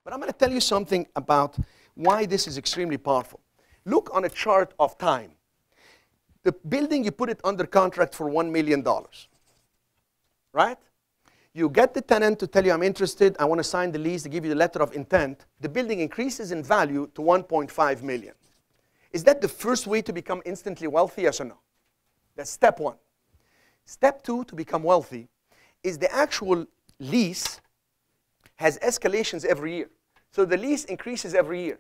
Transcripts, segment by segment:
But I'm going to tell you something about why this is extremely powerful. Look on a chart of time. The building, you put it under contract for $1 million, right? You get the tenant to tell you, I'm interested, I want to sign the lease, they give you the letter of intent. The building increases in value to $1.5 million. Is that the first way to become instantly wealthy, yes or no? That's step one. Step two to become wealthy is the actual lease has escalations every year. So the lease increases every year.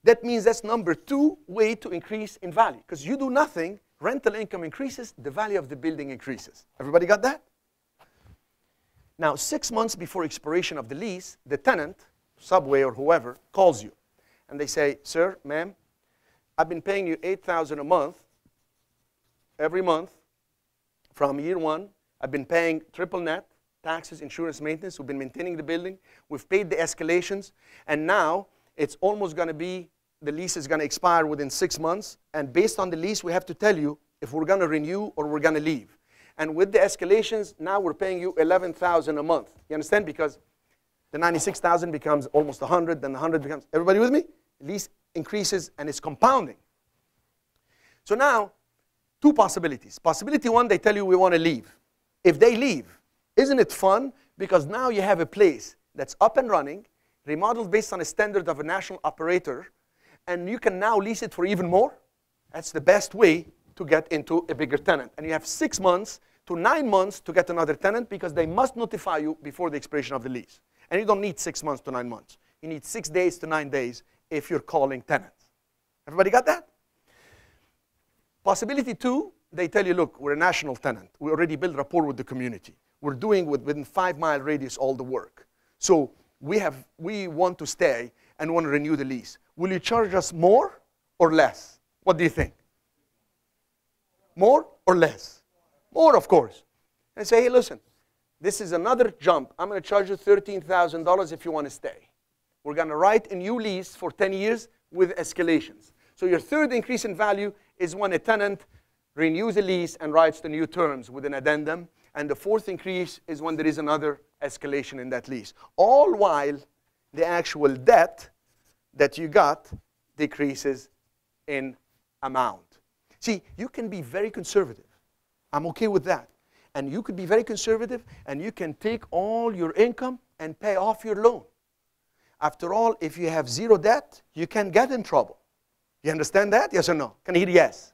That means that's number two way to increase in value. Because you do nothing, rental income increases, the value of the building increases. Everybody got that? Now, 6 months before expiration of the lease, the tenant, Subway or whoever, calls you. And they say, sir, ma'am, I've been paying you $8,000 a month, every month, from year one. I've been paying triple net, taxes, insurance, maintenance. We've been maintaining the building. We've paid the escalations. And now, it's almost going to be, the lease is going to expire within 6 months. And based on the lease, we have to tell you if we're going to renew or we're going to leave. And with the escalations, now we're paying you $11,000 a month. You understand? Because the 96,000 becomes almost 100, then the 100 becomes, everybody with me? Lease increases and it's compounding. So now, two possibilities. Possibility one, they tell you we want to leave. If they leave, isn't it fun? Because now you have a place that's up and running, remodeled based on a standard of a national operator, and you can now lease it for even more. That's the best way to get into a bigger tenant. And you have 6 months to 9 months to get another tenant because they must notify you before the expiration of the lease. And you don't need 6 months to 9 months. You need 6 days to 9 days if you're calling tenants. Everybody got that? Possibility two, they tell you, look, we're a national tenant. We already built rapport with the community. We're doing within 5-mile radius all the work. So we want to stay and want to renew the lease. Will you charge us more or less? What do you think? More or less? More, of course. And say, hey, listen, this is another jump. I'm going to charge you $13,000 if you want to stay. We're going to write a new lease for 10 years with escalations. So your third increase in value is when a tenant renews a lease and writes the new terms with an addendum. And the fourth increase is when there is another escalation in that lease. All while the actual debt that you got decreases in amount. See, you can be very conservative. I'm okay with that. And you could be very conservative, and you can take all your income and pay off your loan. After all, if you have zero debt, you can get in trouble. You understand that? Yes or no? Can I hear yes?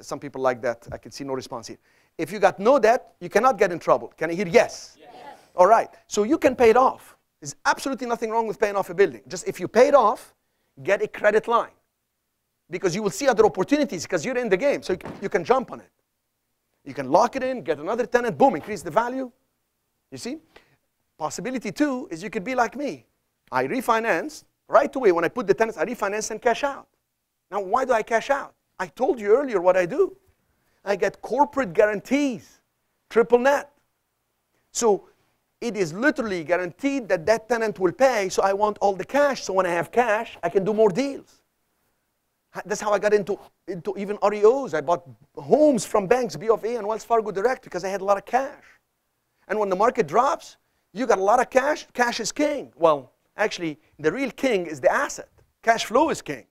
Some people like that. I can see no response here. If you got no debt, you cannot get in trouble. Can I hear yes? Yes. All right. So you can pay it off. There's absolutely nothing wrong with paying off a building. Just if you pay it off, get a credit line. Because you will see other opportunities because you're in the game. So you can jump on it. You can lock it in, get another tenant, boom, increase the value. You see? Possibility two is you could be like me. I refinance right away. When I put the tenants, I refinance and cash out. Now, why do I cash out? I told you earlier what I do. I get corporate guarantees, triple net. So it is literally guaranteed that that tenant will pay, so I want all the cash. So when I have cash, I can do more deals. That's how I got into even REOs. I bought homes from banks, B of A and Wells Fargo Direct, because I had a lot of cash. And when the market drops, you got a lot of cash. Cash is king. Well, actually, the real king is the asset. Cash flow is king.